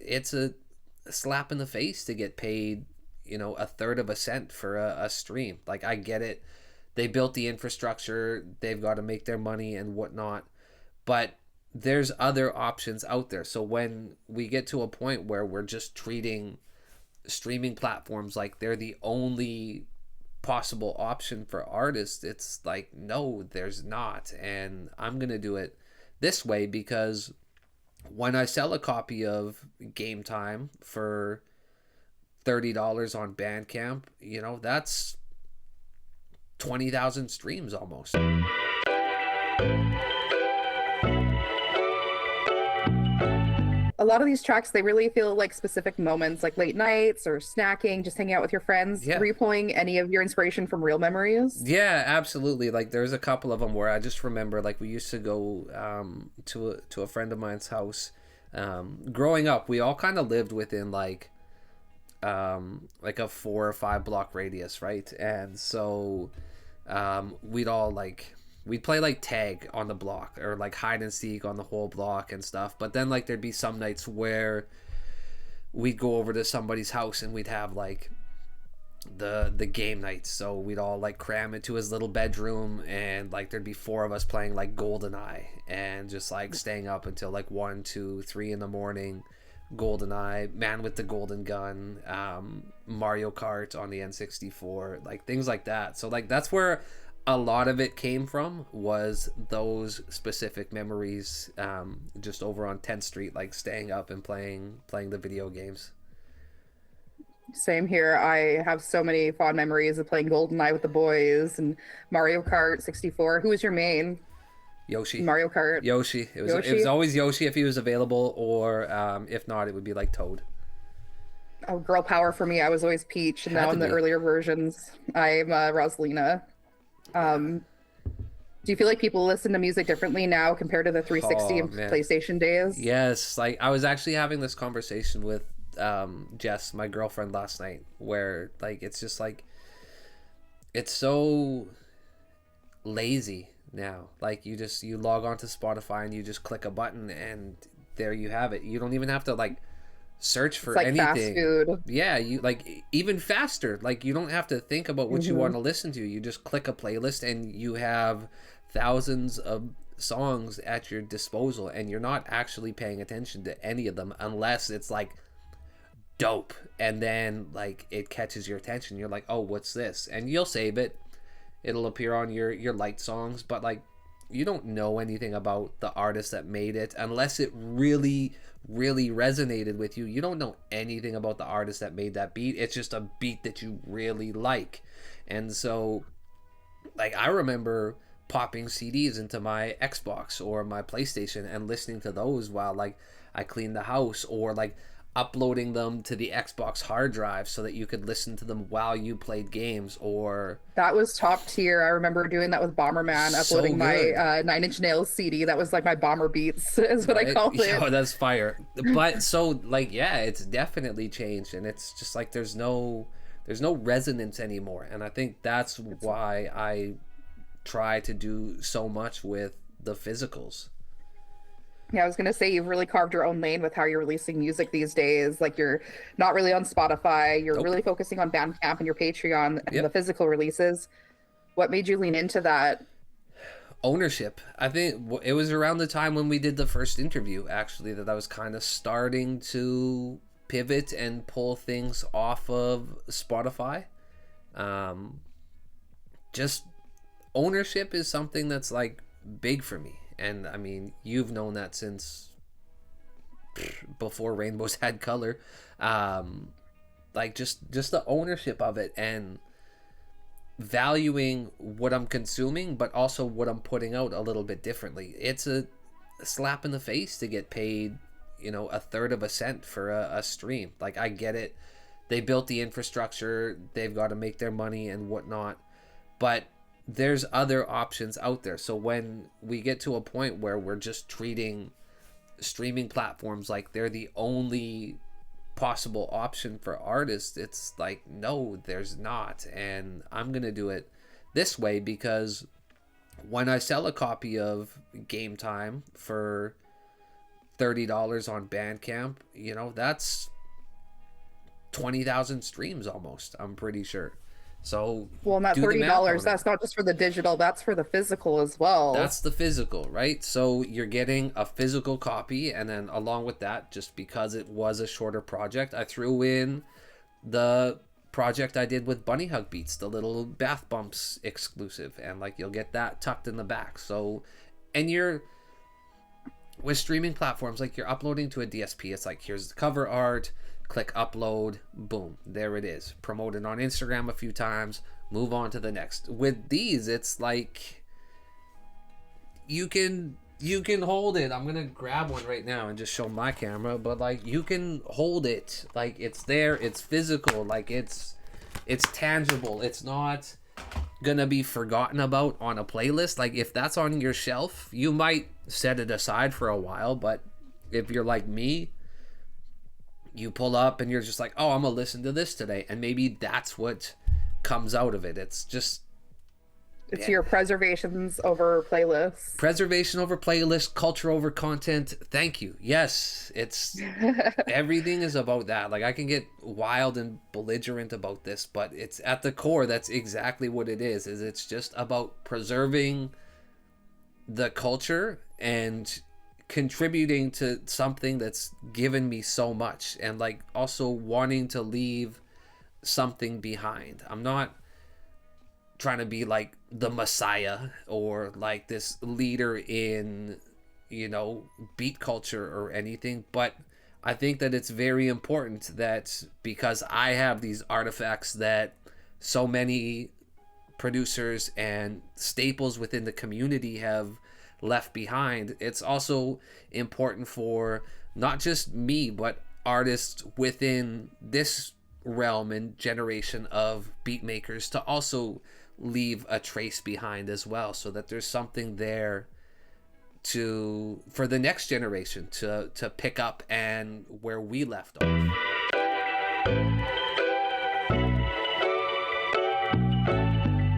it's a slap in the face to get paid, a third of a cent for a stream. Like, I get it. They built the infrastructure, they've got to make their money and whatnot. But there's other options out there. So when we get to a point where we're just treating streaming platforms like they're the only possible option for artists, it's like, no, there's not. And I'm going to do it this way because when I sell a copy of Game Time for $30 on Bandcamp, that's 20,000 streams almost. A lot of these tracks, they really feel like specific moments, like late nights or snacking, just hanging out with your friends. Yeah. Were you pulling any of your inspiration from real memories? Yeah, absolutely. Like, there's a couple of them where I just remember, like, we used to go to a friend of mine's house. Growing up, we all kind of lived within like a 4 or 5 block radius, right? And so we'd play like tag on the block or like hide and seek on the whole block and stuff. But then like there'd be some nights where we'd go over to somebody's house and we'd have like the game nights. So we'd all like cram into his little bedroom and like there'd be 4 of us playing like GoldenEye and just like staying up until like 1, 2, 3 in the morning. GoldenEye, Man with the Golden Gun, Mario Kart on the N64, like things like that. So like that's where a lot of it came from, was those specific memories, just over on 10th Street, like staying up and playing the video games. Same here. I have so many fond memories of playing GoldenEye with the boys and Mario Kart 64. Who was your main Yoshi. Mario Kart? Yoshi. It was Yoshi? always Yoshi if he was available, or if not, it would be like Toad. Oh, girl power for me. I was always Peach, and Had now to in the be. earlier versions, I'm Rosalina. Um, do you feel like people listen to music differently now compared to the 360 Oh and man. PlayStation days? Yes, like I was actually having this conversation with Jess, my girlfriend, last night, where like it's just like it's so lazy now. Like you log on to Spotify and you just click a button and there you have it. You don't even have to like search It's for like fast anything. food. Yeah, you like even faster. Like you don't have to think about what you Hmm. want to listen to. You just click a playlist and you have thousands of songs at your disposal and you're not actually paying attention to any of them unless it's like dope and then like it catches your attention. You're like, "Oh, what's this?" And you'll save it. It'll appear on your light songs, but like you don't know anything about the artist that made it unless it really resonated with you. You don't know anything about the artist that made that beat. It's just a beat that you really like. And so like I remember popping CDs into my Xbox or my PlayStation and listening to those while like I cleaned the house, or like uploading them to the Xbox hard drive so that you could listen to them while you played games. Or That was top tier. I remember doing that with Bomberman, so uploading my good. Nine Inch Nails CD. That was like my Bomber Beats, is what I Right? called it. Yo, that's fire. But so like yeah, it's definitely changed, and it's just like there's no resonance anymore. And I think that's why I try to do so much with the physicals. Yeah, I was gonna say you've really carved your own lane with how you're releasing music these days. Like you're not really on Spotify. You're Nope. really focusing on Bandcamp and your Patreon and the Yep. physical releases. What made you lean into that? Ownership. I think it was around the time when we did the first interview, actually, that I was kind of starting to pivot and pull things off of Spotify. Um, just ownership is something that's like big for me. And I mean, you've known that since before rainbows had color. Like just the ownership of it and valuing what I'm consuming, but also what I'm putting out a little bit differently. It's a slap in the face to get paid, a third of a cent for a stream. Like, I get it. They built the infrastructure, they've got to make their money and whatnot. But there's other options out there. So when we get to a point where we're just treating streaming platforms like they're the only possible option for artists, it's like, no, there's not. And I'm gonna do it this way because when I sell a copy of Game Time for $30 on Bandcamp, you know, that's 20,000 streams almost, I'm pretty sure. So Well, and that do the math $30, on it. that's not just for the digital, that's for the physical as well. That's the physical, right? So you're getting a physical copy, and then along with that, just because it was a shorter project, I threw in the project I did with Bunny Hug Beats, the little bath bumps exclusive, and like you'll get that tucked in the back. So, and you're with streaming platforms, like you're uploading to a DSP, it's like here's the cover art, click upload, boom, there it is. Promote it on Instagram a few times, move on to the next. With these, it's like you can hold it. I'm gonna grab one right now and just show my camera, but like you can hold it, like it's there, it's physical, like it's tangible. It's not gonna be forgotten about on a playlist. Like if that's on your shelf, you might set it aside for a while, but if you're like me, you pull up and you're just like, oh, I'm gonna listen to this today, and maybe that's what comes out of it. It's just It's your preservations over playlists. preservation over playlist, culture over content. Thank you. Yes, it's everything is about that. Like I can get wild and belligerent about this, but it's at the core, that's exactly what it is it's just about preserving the culture and contributing to something that's given me so much, and like also wanting to leave something behind. I'm not trying to be like the messiah or like this leader in, you know, beat culture or anything, but I think that it's very important that because I have these artifacts that so many producers and staples within the community have left behind, it's also important for not just me but artists within this realm and generation of beat makers to also leave a trace behind as well, so that there's something there to for the next generation to pick up and where we left off.